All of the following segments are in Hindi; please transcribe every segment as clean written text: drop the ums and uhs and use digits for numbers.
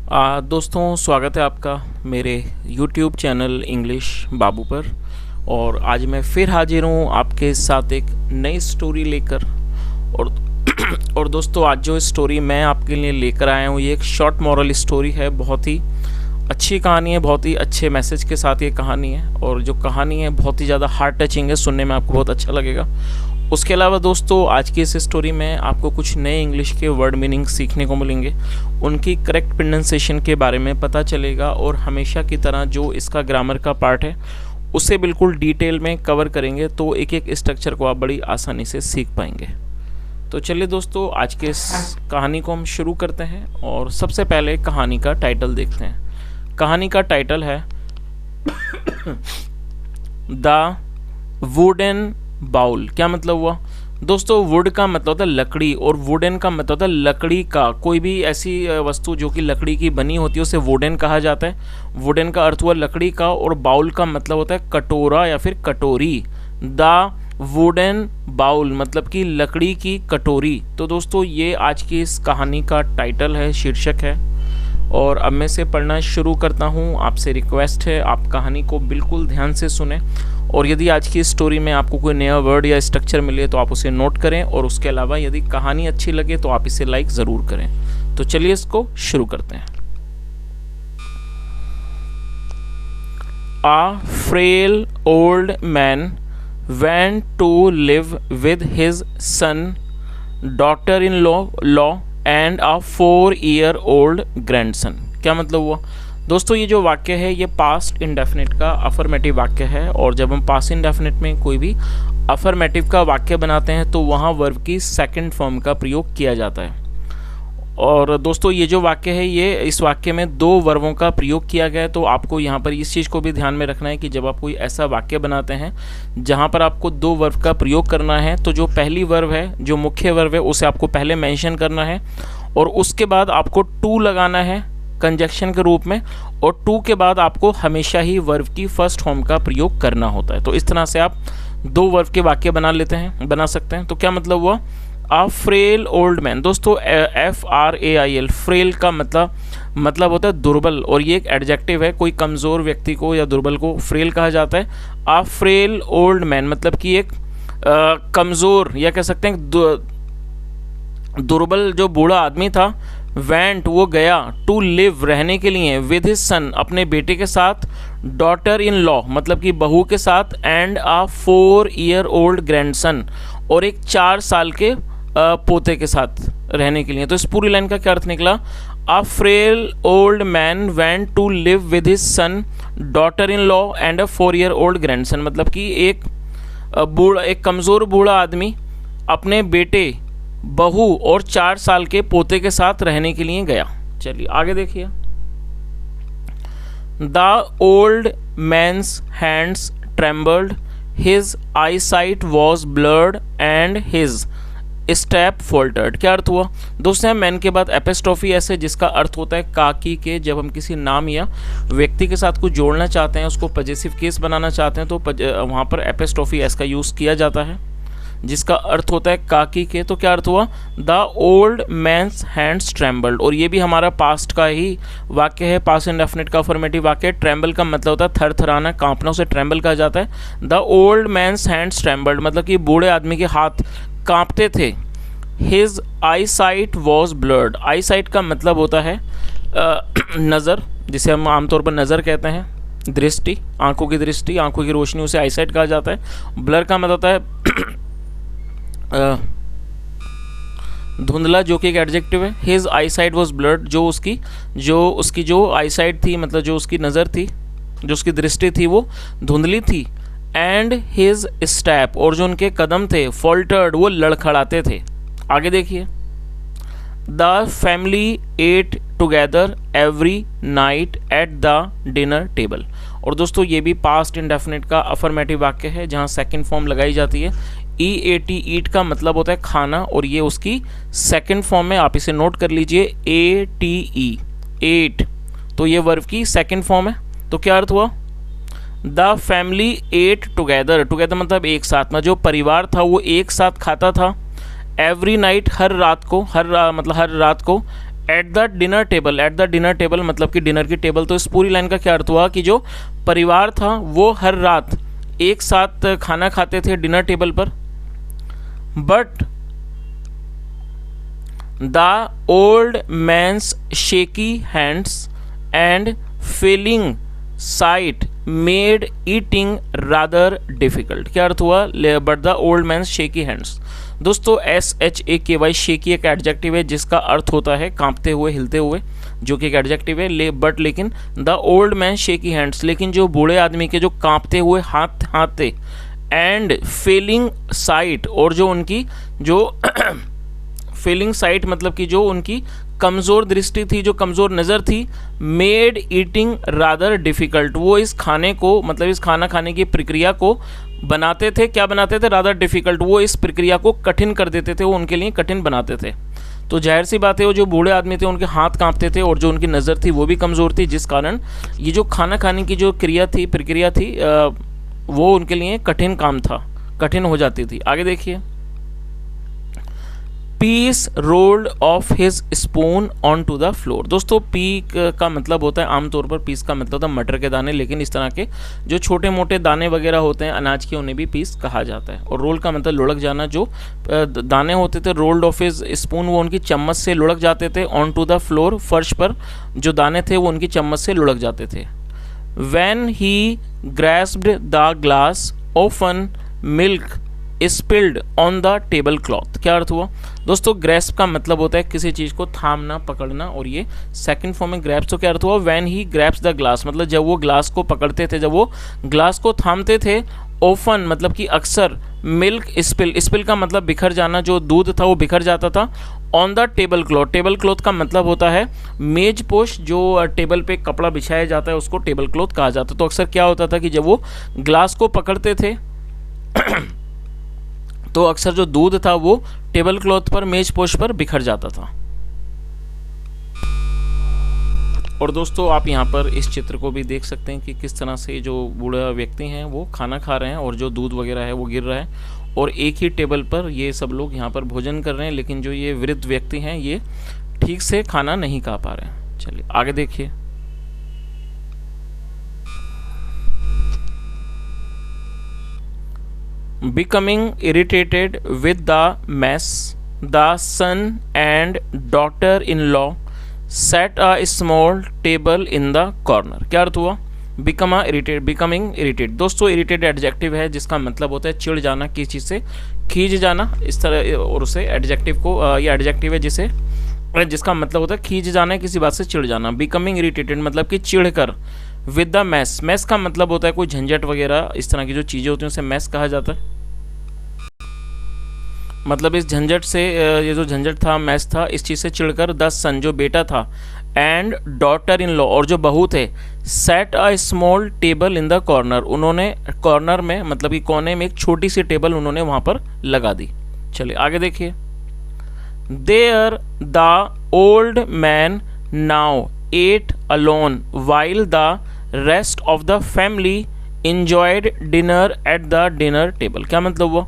दोस्तों स्वागत है आपका मेरे YouTube चैनल इंग्लिश बाबू पर। और आज मैं फिर हाजिर हूँ आपके साथ एक नई स्टोरी लेकर। और और दोस्तों आज जो स्टोरी मैं आपके लिए लेकर आया हूँ ये एक शॉर्ट मॉरल स्टोरी है। बहुत ही अच्छी कहानी है, बहुत ही अच्छे मैसेज के साथ ये कहानी है। और जो कहानी है बहुत ही ज़्यादा हार्ट टचिंग है, सुनने में आपको बहुत अच्छा लगेगा। उसके अलावा दोस्तों आज की इस स्टोरी में आपको कुछ नए इंग्लिश के वर्ड मीनिंग सीखने को मिलेंगे, उनकी करेक्ट प्रोनाउंसिएशन के बारे में पता चलेगा और हमेशा की तरह जो इसका ग्रामर का पार्ट है उसे बिल्कुल डिटेल में कवर करेंगे, तो एक एक स्ट्रक्चर को आप बड़ी आसानी से सीख पाएंगे। तो चलिए दोस्तों आज के इस कहानी को हम शुरू करते हैं और सबसे पहले कहानी का टाइटल देखते हैं। कहानी का टाइटल है द वुडन बाउल। क्या मतलब हुआ दोस्तों? वुड का मतलब होता है लकड़ी और वुडन का मतलब होता है लकड़ी का। कोई भी ऐसी वस्तु जो कि लकड़ी की बनी होती है उसे वुडन कहा जाता है। वुडन का अर्थ हुआ लकड़ी का और बाउल का मतलब होता है कटोरा या फिर कटोरी। द वुडन बाउल मतलब कि लकड़ी की कटोरी। तो दोस्तों ये आज की इस कहानी का टाइटल है, शीर्षक है। और अब मैं से पढ़ना शुरू करता हूँ। आपसे रिक्वेस्ट है आप कहानी को बिल्कुल ध्यान से सुने और यदि आज की स्टोरी में आपको कोई नया वर्ड या स्ट्रक्चर मिले तो आप उसे नोट करें। और उसके अलावा यदि कहानी अच्छी लगे तो आप इसे लाइक ज़रूर करें। तो चलिए इसको शुरू करते हैं। A frail old man went to live with his son, daughter-in-law and a 4-year-old grandson। क्या मतलब हुआ दोस्तों? ये जो वाक्य है ये पास्ट इंडेफिनिट का अफर्मेटिव वाक्य है। और जब हम पास्ट इंडेफिनिट में कोई भी अफर्मेटिव का वाक्य बनाते हैं तो वहाँ वर्ब की सेकंड फॉर्म का प्रयोग किया जाता है। और दोस्तों ये जो वाक्य है ये इस वाक्य में दो वर्बों का प्रयोग किया गया है। तो आपको यहाँ पर इस चीज़ को भी ध्यान में रखना है कि जब आप कोई ऐसा वाक्य बनाते हैं जहाँ पर आपको दो वर्ब का प्रयोग करना है तो जो पहली वर्ब है, जो मुख्य वर्ब है, उसे आपको पहले मेंशन करना है और उसके बाद आपको टू लगाना है कंजक्शन के रूप में। और टू के बाद आपको हमेशा ही वर्ब की फर्स्ट फॉर्म का प्रयोग करना होता है। तो इस तरह से आप दो वर्ब के वाक्य बना सकते हैं। तो क्या मतलब हुआ? अ फ्रेल ओल्ड मैन। दोस्तों FRAIL फ्रेल का मतलब होता है दुर्बल और ये एक एडजेक्टिव है। कोई कमज़ोर व्यक्ति को या दुर्बल को फ्रेल कहा जाता है। अ फ्रेल ओल्ड मैन मतलब कि एक कमज़ोर या कह सकते हैं दुर्बल जो बूढ़ा आदमी था। वेंट वो गया, टू लिव रहने के लिए, विद हिज सन अपने बेटे के साथ, डॉटर इन लॉ मतलब कि बहू के साथ, एंड अ 4-year-old ग्रैंडसन और एक 4 साल के पोते के साथ रहने के लिए। तो इस पूरी लाइन का क्या अर्थ निकला? A frail old man went to live with his son, daughter in law and a 4-year-old grandson मतलब कि एक कमज़ोर बूढ़ा आदमी अपने बेटे, बहू और 4 साल के पोते के साथ रहने के लिए गया। चलिए आगे देखिए। The old man's hands trembled, his eyesight was blurred and his step faltered. क्या अर्थ हुआ दोस्तों? मैन के बाद एपिस्ट्रोफी एस है जिसका अर्थ होता है काकी के। जब हम किसी नाम या व्यक्ति के साथ कुछ जोड़ना चाहते हैं, उसको पजेसिव केस बनाना चाहते हैं, तो वहाँ पर एपिस्ट्रोफी एस का यूज़ किया जाता है जिसका अर्थ होता है काकी के। तो क्या अर्थ हुआ? The old man's hands trembled. और ये भी हमारा पास्ट का ही वाक्य है, पास्ट इंडेफिनिट का अफर्मेटिव वाक्य है। ट्रेम्बल का मतलब होता है थरथराना, कांपना, उसे ट्रेम्बल कहा जाता है। The old man's hands trembled मतलब कि बूढ़े आदमी के हाथ कांपते थे। His eye sight was blurred. Eye sight का मतलब होता है नज़र, जिसे हम आमतौर पर नज़र कहते हैं, दृष्टि, आंखों की दृष्टि, आंखों की रोशनी, उसे आई साइट कहा जाता है। ब्लर का मतलब होता है धुंधला, जो कि एक एडजेक्टिव है। His eye sight was blurred जो उसकी जो आई साइट थी मतलब जो उसकी नज़र थी, जो उसकी दृष्टि थी वो धुंधली थी। एंड हिज स्टेप और जो उनके कदम थे, फॉल्टर्ड वो लड़खड़ाते थे। आगे देखिए। The family at together every night eight the dinner table. और दोस्तों ये भी पास्ट इंडेफिनिट का अफर्मेटिव वाक्य है जहाँ सेकंड फॉर्म लगाई जाती है। EAT ईट का मतलब होता है खाना और ये उसकी सेकंड फॉर्म में, आप इसे नोट कर लीजिए, ATE एट। तो ये वर्ब की सेकंड फॉर्म है। तो क्या अर्थ हुआ? The family at together. Together मतलब एक साथ में, जो परिवार था वो एक साथ खाता था। एवरी नाइट हर रात को, हर रात को, eight the dinner table, eight the dinner table मतलब कि डिनर की टेबल। तो इस पूरी लाइन का क्या अर्थ हुआ कि जो परिवार था वो हर रात एक साथ खाना खाते थे डिनर टेबल पर। But the old man's shaky hands and failing sight made eating rather difficult. क्या अर्थ हुआ? But the old man's shaky hands. दोस्तों SHAKY शेकी एक एडजेक्टिव है जिसका अर्थ होता है कांपते हुए, हिलते हुए, जो कि एक एडजेक्टिव है। लेकिन the old man shaky hands, लेकिन जो बूढ़े आदमी के जो कांपते हुए हाथ थे, एंड फेलिंग साइट, और जो उनकी जो फेलिंग साइट मतलब कि जो उनकी कमज़ोर दृष्टि थी, जो कमज़ोर नज़र थी, मेड ईटिंग रादर डिफ़िकल्ट, वो इस खाने को मतलब इस खाना खाने की प्रक्रिया को बनाते थे, क्या बनाते थे? रादर डिफ़िकल्ट, वो इस प्रक्रिया को कठिन कर देते थे, वो उनके लिए कठिन बनाते थे। तो जाहिर सी बात है वो जो बूढ़े आदमी थे उनके हाथ कांपते थे और जो उनकी नज़र थी वो भी कमज़ोर थी, जिस कारण ये जो खाना खाने की जो प्रक्रिया थी वो उनके लिए कठिन काम था, कठिन हो जाती थी। आगे देखिए, peas rolled off his spoon on to the floor. दोस्तों पी का मतलब होता है, आमतौर पर पीस का मतलब होता है मटर के दाने, लेकिन इस तरह के जो छोटे मोटे दाने वगैरह होते हैं अनाज के, उन्हें भी पीस कहा जाता है। और रोल का मतलब लुढ़क जाना, जो दाने होते थे रोल्ड ऑफ हिज स्पून, वो उनकी चम्मच से लुढ़क जाते थे। ऑन टू द फ्लोर, फर्श पर जो दाने थे वो उनकी चम्मच से लुढ़क जाते थे। When he grasped the glass often milk spilled on the tablecloth. क्या अर्थ हुआ? दोस्तों ग्रैस्प का मतलब होता है किसी चीज़ को थामना, पकड़ना, और ये सेकंड फॉर्म में ग्रैप्स। तो क्या अर्थ हुआ? When he grasps the glass मतलब जब वो ग्लास को पकड़ते थे, जब वो ग्लास को थामते थे। ओफन मतलब कि अक्सर। मिल्क स्पिल का मतलब बिखर जाना, जो दूध था वो बिखर जाता था। On the table cloth, table cloth का मतलब होता है मेज पोश, जो टेबल पे कपड़ा बिछाया जाता है उसको टेबल क्लॉथ कहा जाता है। तो अक्सर क्या होता था कि जब वो ग्लास को पकड़ते थे तो अक्सर जो दूध था वो टेबल क्लॉथ पर, मेज पोश पर बिखर जाता था। और दोस्तों आप यहाँ पर इस चित्र को भी देख सकते हैं कि किस तरह से जो बूढ़ा व्यक्ति हैं वो खाना खा रहे हैं और जो दूध वगैरह है वो गिर रहा है, और एक ही टेबल पर ये सब लोग यहाँ पर भोजन कर रहे हैं, लेकिन जो ये वृद्ध व्यक्ति हैं ये ठीक से खाना नहीं खा पा रहे हैं। चलिए आगे देखिए, becoming irritated with the mess, the son and daughter-in-law set a small table in the corner। क्या अर्थ हुआ? becoming irritated। दोस्तों irritated एडजेक्टिव है जिसका मतलब होता है चिढ़ जाना, किसी चीज़ से खींच जाना, इस तरह। और उसे एडजेक्टिव को ये एडजेक्टिव है जिसका मतलब होता है खींच जाना है, किसी बात से चिढ़ जाना। becoming irritated मतलब कि चिढ़ कर। विद द मैस, मैस का मतलब होता है कोई झंझट वगैरह, इस तरह की जो चीज़ें होती हैं उसे मैस कहा जाता है। मतलब इस झंझट से, ये जो झंझट था, मैस था, इस चीज़ से चिढ़कर द सन जो बेटा था, एंड डॉटर इन लॉ और जो बहू थे, set a small table in the corner, उन्होंने कॉर्नर में मतलब कि कोने में एक छोटी सी टेबल उन्होंने वहाँ पर लगा दी। चलिए आगे देखिए, there the old man now ate alone while the rest of the family enjoyed dinner at the dinner table. क्या मतलब हुआ?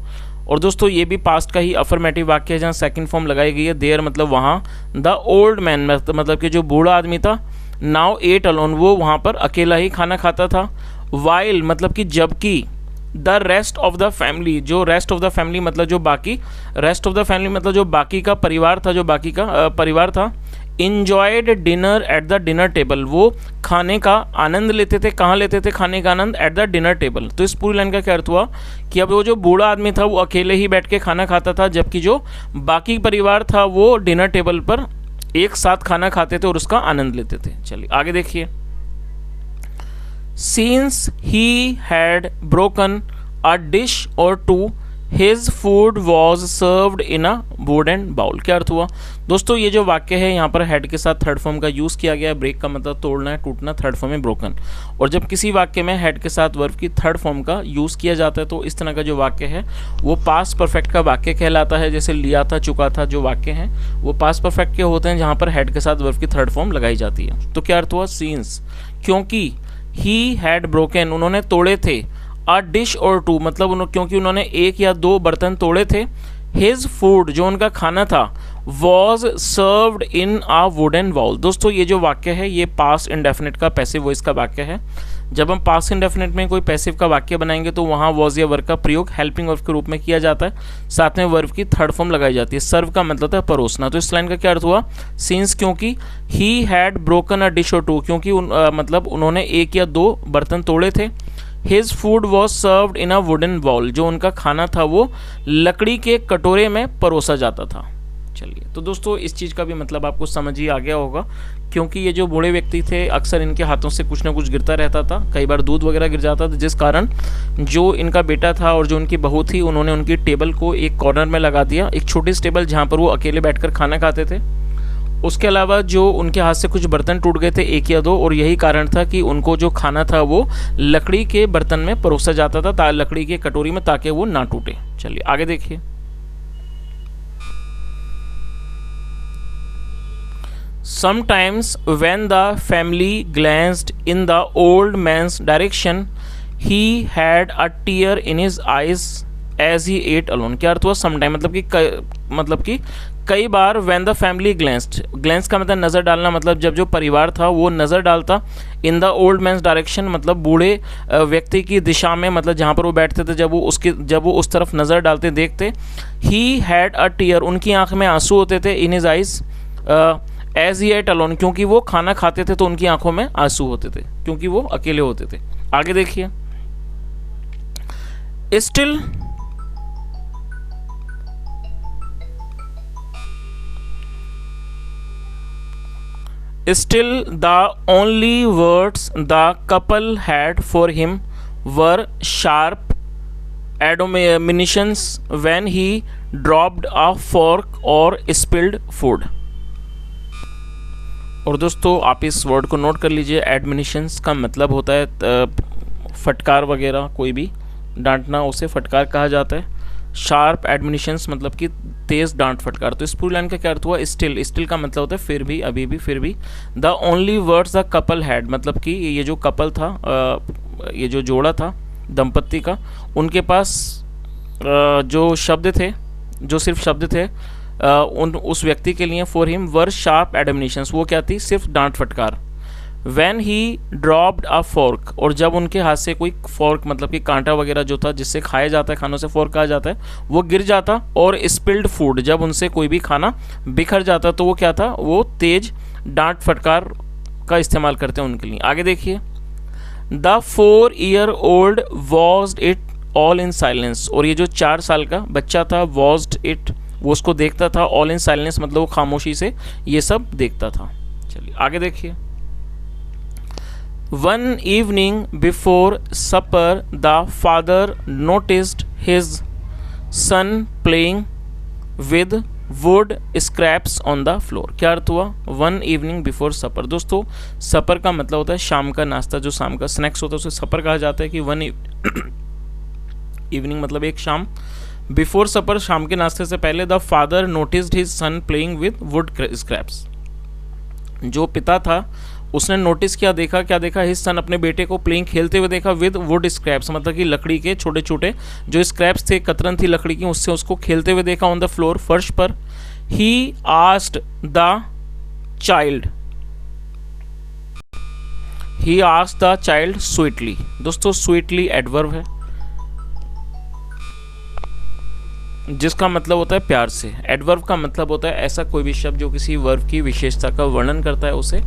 और दोस्तों ये भी पास्ट का ही अफर्मेटिव वाक्य है जहाँ सेकंड फॉर्म लगाई गई है। देयर मतलब वहाँ, द ओल्ड मैन मतलब कि जो बूढ़ा आदमी था, नाउ एट अलोन वो वहाँ पर अकेला ही खाना खाता था। वाइल मतलब कि जबकि, the rest of the family, जो रेस्ट ऑफ द फैमिली मतलब जो बाकी, रेस्ट ऑफ द फैमिली मतलब जो बाकी का परिवार था, जो बाकी का परिवार था। Enjoyed dinner at the dinner table, वो खाने का आनंद लेते थे। कहाँ लेते थे खाने का आनंद? At the dinner table. तो इस पूरी लाइन का क्या अर्थ हुआ कि अब वो जो बूढ़ा आदमी था वो अकेले ही बैठ के खाना खाता था, जबकि जो बाकी परिवार था वो डिनर टेबल पर एक साथ खाना खाते थे और उसका आनंद लेते थे। चलिए आगे देखिए, since he had broken a dish और too, his food was served in a wooden bowl. क्या अर्थ हुआ? दोस्तों ये जो वाक्य है यहाँ पर हेड के साथ थर्ड फॉर्म का यूज़ किया गया है। ब्रेक का मतलब तोड़ना है, टूटना, थर्ड फॉर्म में ब्रोकन। और जब किसी वाक्य में हेड के साथ वर्ब की थर्ड फॉर्म का यूज़ किया जाता है तो इस तरह का जो वाक्य है वो पास्ट परफेक्ट का वाक्य कहलाता है। जैसे लिया था, चुका था, जो वाक्य हैं वो पास्ट परफेक्ट के होते हैं जहाँ पर हेड के साथ वर्ब की थर्ड फॉर्म लगाई जाती है। तो क्या अर्थ हुआ? सीन्स, क्योंकि ही हैड ब्रोकन उन्होंने तोड़े थे, अ डिश और टू मतलब क्योंकि उन्होंने एक या दो बर्तन तोड़े थे। हिज फूड जो उनका खाना था was served in a wooden bowl. दोस्तों ये जो वाक्य है ये पास्ट इंडेफिनिट का पैसिव वॉइस का वाक्य है। जब हम पास्ट इंडेफिनिट में कोई पैसिव का वाक्य बनाएंगे तो वहाँ वॉज या वर्ब का प्रयोग हेल्पिंग वर्ब के रूप में किया जाता है, साथ में वर्ब की थर्ड फॉर्म लगाई जाती है। सर्व का मतलब है परोसना। तो इस लाइन का क्या अर्थ हुआ, सिंस क्योंकि he had broken a dish और टू, क्योंकि मतलब उन्होंने एक या दो बर्तन तोड़े थे। His food was served in a wooden bowl, जो उनका खाना था वो लकड़ी के कटोरे में परोसा जाता था। चलिए, तो दोस्तों इस चीज़ का भी मतलब आपको समझ ही आ गया होगा, क्योंकि ये जो बूढ़े व्यक्ति थे अक्सर इनके हाथों से कुछ ना कुछ गिरता रहता था, कई बार दूध वगैरह गिर जाता था, जिस कारण जो इनका बेटा था और जो उनकी बहू थी उन्होंने उनकी टेबल को एक कॉर्नर में लगा दिया, एक छोटी सी टेबल जहाँ पर वो अकेले बैठकर खाना खाते थे। उसके अलावा जो उनके हाथ से कुछ बर्तन टूट गए थे, एक या दो, और यही कारण था कि उनको जो खाना था वो लकड़ी के बर्तन में परोसा जाता था, लकड़ी के कटोरी में, ताकि वो ना टूटे। चलिए आगे देखिए। Sometimes when the family glanced in the old man's direction, he had a tear in his eyes as he ate alone। क्या अर्थ हुआ समटाइम, मतलब कि कई बार when the family glanced, glance का मतलब नज़र डालना, मतलब जब जो परिवार था वो नज़र डालता in the old man's direction, मतलब बूढ़े व्यक्ति की दिशा में, मतलब जहाँ पर वो बैठते थे, जब वो उस तरफ नज़र डालते देखते, he had a tear, उनकी आंख में आंसू होते थे, in his eyes as he ate alone, क्योंकि वो खाना खाते थे तो उनकी आंखों में आंसू होते थे, क्योंकि वो अकेले होते थे। आगे देखिए। Still the only words the couple had for him were sharp admonitions when he dropped a fork और स्पिल्ड फूड। और दोस्तों आप इस वर्ड को नोट कर लीजिए, एडमिनिशंस का मतलब होता है फटकार वगैरह, कोई भी डांटना उसे फटकार कहा जाता है। शार्प एडमिनिशंस मतलब कि तेज़ डांट फटकार। तो इस पूरी लाइन का क्या अर्थ हुआ, स्टिल, स्टिल का मतलब होता है फिर भी, अभी भी, फिर भी। The only words the couple had, मतलब कि ये जो कपल था, ये जो जोड़ा था दंपत्ति का, उनके पास जो शब्द थे, जो सिर्फ शब्द थे उस व्यक्ति के लिए, फॉर हिम वर शार्प एडमिनिशंस, वो क्या थी, सिर्फ डांट फटकार। When he dropped a fork, और जब उनके हाथ से कोई फॉर्क मतलब कि कांटा वगैरह जो था जिससे खाया जाता है, खानों से फॉर्क कहा जाता है, वो गिर जाता। और स्पिल्ड फूड, जब उनसे कोई भी खाना बिखर जाता तो वो क्या था, वो तेज डांट फटकार का इस्तेमाल करते हैं उनके लिए। आगे देखिए। The 4 year old watched it all in silence, और ये जो 4 साल का बच्चा था, watched it, वो उसको देखता था, ऑल इन साइलेंस मतलब वो खामोशी से ये सब देखता था। चलिए आगे देखिए। One evening before supper the father noticed his son playing with wood scraps on the floor. क्या अर्थ हुआ, वन इवनिंग बिफोर सपर। दोस्तों सपर का मतलब होता है शाम का नाश्ता, जो शाम का स्नैक्स होता है उसे सपर कहा जाता है। कि वन इवनिंग मतलब एक शाम, बिफोर सपर शाम के नाश्ते से पहले, the father noticed his son playing with wood scraps, जो पिता था उसने नोटिस किया, देखा, क्या देखा, हिज सन अपने बेटे को प्लेइंग खेलते हुए देखा, विद वुड स्क्रैप्स मतलब कि लकड़ी के छोटे छोटे जो स्क्रैप्स थे, कतरन थी लकड़ी की, उससे उसको खेलते हुए देखा ऑन द फ्लोर, फर्श पर। He asked the child, he asked the child sweetly. दोस्तों स्वीटली एडवर्ब है जिसका मतलब होता है प्यार से। एडवर्ब का मतलब होता है ऐसा कोई भी शब्द जो किसी वर्ब की विशेषता का वर्णन करता है, उसे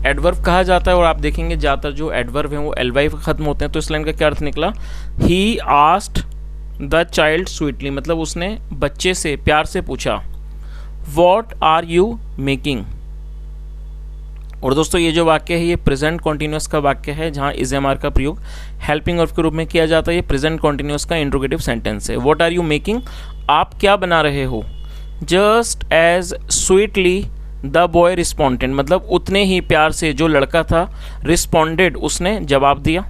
एडवर्ब कहा जाता है। और आप देखेंगे ज़्यादातर जो एडवर्ब हैं वो एलवाई पर खत्म होते हैं। तो इस लाइन का क्या अर्थ निकला, he asked the child sweetly, मतलब उसने बच्चे से प्यार से पूछा, व्हाट आर यू मेकिंग। और दोस्तों ये जो वाक्य है ये प्रेजेंट कॉन्टिन्यूस का वाक्य है, जहाँ इज एम आर का प्रयोग हेल्पिंग वर्ब के रूप में किया जाता है। ये प्रेजेंट कॉन्टिन्यूस का इंट्रोगेटिव सेंटेंस है। व्हाट आर यू मेकिंग, आप क्या बना रहे हो। Just as sweetly the boy responded, मतलब उतने ही प्यार से जो लड़का था, रिस्पॉन्डेड उसने जवाब दिया।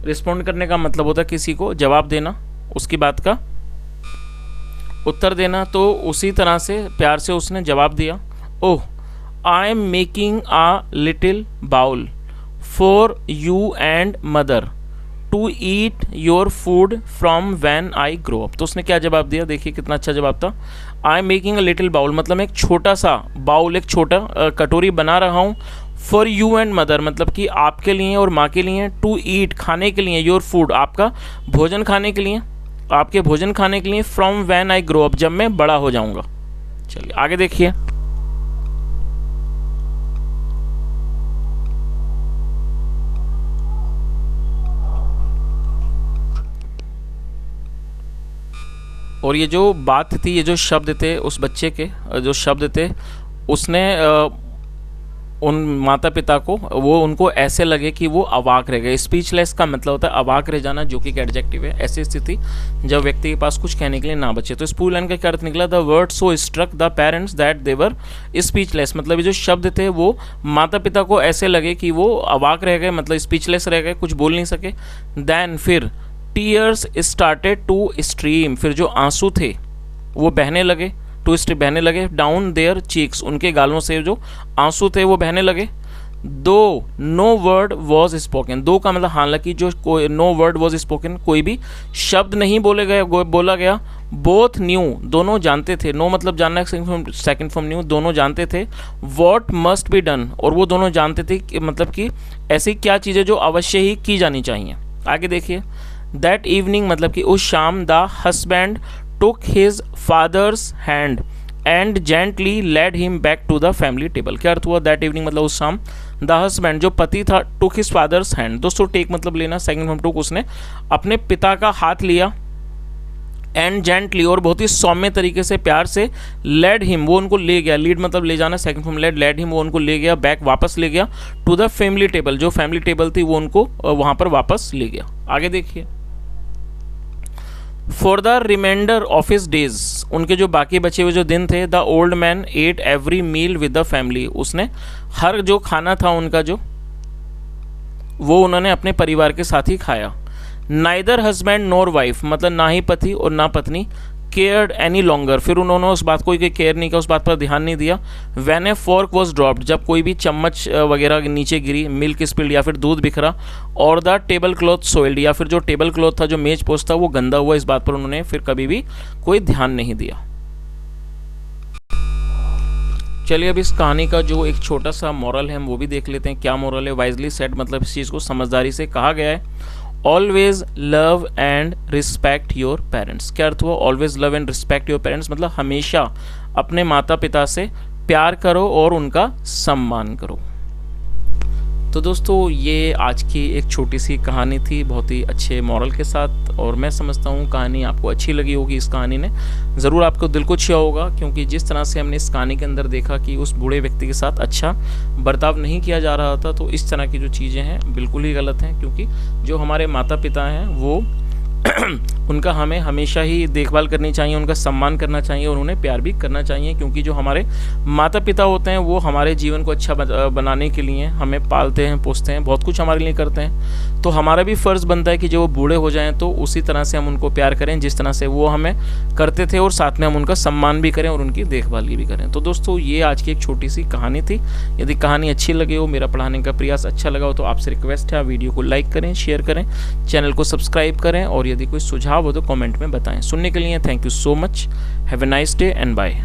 रिस्पॉन्ड करने का मतलब होता है किसी को जवाब देना, उसकी बात का उत्तर देना। तो उसी तरह से प्यार से उसने जवाब दिया, oh I am making a little bowl for you and mother to eat your food from when I grow up. तो उसने क्या जवाब दिया, देखिए कितना अच्छा जवाब था। I am making a little bowl, मतलब एक छोटा सा बाउल, एक छोटा कटोरी बना रहा हूँ। फॉर यू एंड मदर, मतलब कि आपके लिए और माँ के लिए। टू ईट, खाने के लिए। योर फूड, आपका भोजन खाने के लिए, आपके भोजन खाने के लिए। From when I grow up, जब मैं बड़ा हो जाऊंगा। चलिए आगे देखिए। और ये जो बात थी, ये जो शब्द थे उस बच्चे के, जो शब्द थे उसने उन माता पिता को, वो उनको ऐसे लगे कि वो अवाक रह गए। स्पीचलेस का मतलब होता है अवाक रह जाना, जो कि एक एडजेक्टिव है। ऐसी स्थिति जब व्यक्ति के पास कुछ कहने के लिए ना बचे। तो इस पूरी लाइन का क्या अर्थ निकला, the word so struck the parents that they were speechless, मतलब ये जो शब्द थे वो माता पिता को ऐसे लगे कि वो अवाक रह गए, मतलब स्पीचलेस रह गए, कुछ बोल नहीं सके। देन फिर टीयर्स स्टार्टेड टू स्ट्रीम, फिर जो आंसू थे वो बहने लगे, टू स्ट्रीम बहने लगे। डाउन देयर चीक्स, उनके गालों से जो आंसू थे वो बहने लगे। दो नो वर्ड वॉज स्पोकन, दो का मतलब हालांकि जो कोई नो वर्ड वॉज स्पोकन, कोई भी शब्द नहीं बोला गया। बोथ न्यू, दोनों जानते थे। नो मतलब जानना, सेकंड फ्रॉम न्यू, दोनों जानते थे। वॉट मस्ट बी डन, और वो दोनों जानते थे कि मतलब कि ऐसी क्या चीज़ें जो अवश्य ही की जानी चाहिए। आगे देखिए। दैट इवनिंग, मतलब कि उस शाम, the husband took his father's hand and gently led him back to the family table। क्या अर्थ हुआ, दैट इवनिंग मतलब उस शाम। द हस्बैंड, जो पति था, took his father's hand, दोस्तों टेक मतलब लेना, सेकंड फ्रॉम टूक, उसने अपने पिता का हाथ लिया। एंड जेंटली, और बहुत ही सौम्य तरीके से, प्यार से। लेड हिम, वो उनको ले गया। लीड मतलब ले जाना, second from led, led him वो उनको ले गया। बैक वापस ले गया। टू द फैमिली टेबल, जो फैमिली टेबल थी वो उनको वहां पर वापस ले गया। आगे देखिए। For the reminder of his days, उनके जो बाकी बचे हुए जो दिन थे, the old man ate every meal with the family, उसने हर जो खाना था उनका जो, वो उन्होंने अपने परिवार के साथ ही खाया। नाइदर हस्बैंड नोर वाइफ, मतलब ना ही पति और ना पत्नी, केयर्ड एनी लॉन्गर, फिर उन्होंने उस बात को केयर नहीं किया, उस बात पर ध्यान नहीं दिया। When A fork was dropped, जब कोई भी चम्मच वगैरह नीचे गिरी, मिल्क स्पिल्ड या फिर दूध बिखरा, और द टेबल क्लॉथ सोइल्ड, या फिर जो टेबल क्लॉथ था, जो मेज पोस्ट था, वो गंदा हुआ, इस बात पर उन्होंने फिर कभी भी कोई ध्यान नहीं दिया। चलिए अब इस कहानी का जो एक छोटा सा मॉरल है हम वो भी देख लेते हैं। क्या मॉरल है, वाइजली सेट, मतलब इस चीज़ को समझदारी से कहा गया है। Always love and respect your parents. क्या अर्थ हुआ, always love and respect your parents, मतलब हमेशा अपने माता पिता से प्यार करो और उनका सम्मान करो। तो दोस्तों ये आज की एक छोटी सी कहानी थी, बहुत ही अच्छे मॉरल के साथ, और मैं समझता हूँ कहानी आपको अच्छी लगी होगी। इस कहानी ने ज़रूर आपको दिल को छुआ होगा, क्योंकि जिस तरह से हमने इस कहानी के अंदर देखा कि उस बूढ़े व्यक्ति के साथ अच्छा बर्ताव नहीं किया जा रहा था, तो इस तरह की जो चीज़ें हैं बिल्कुल ही गलत हैं। क्योंकि जो हमारे माता पिता हैं वो उनका हमें हमेशा ही देखभाल करनी चाहिए, उनका सम्मान करना चाहिए और उन्हें प्यार भी करना चाहिए। क्योंकि जो हमारे माता पिता होते हैं वो हमारे जीवन को अच्छा बनाने के लिए हमें पालते हैं, पोसते हैं, बहुत कुछ हमारे लिए करते हैं। तो हमारा भी फ़र्ज़ बनता है कि जो वो बूढ़े हो जाएं तो उसी तरह से हम उनको प्यार करें जिस तरह से वो हमें करते थे, और साथ में हम उनका सम्मान भी करें और उनकी देखभाल भी करें। तो दोस्तों ये आज की एक छोटी सी कहानी थी। यदि कहानी अच्छी लगी हो, मेरा पढ़ाने का प्रयास अच्छा लगा हो, तो आपसे रिक्वेस्ट है वीडियो को लाइक करें, शेयर करें, चैनल को सब्सक्राइब करें, और यदि कोई सुझाव हो तो कमेंट में बताएं। सुनने के लिए thank you so much. Have a nice day and bye.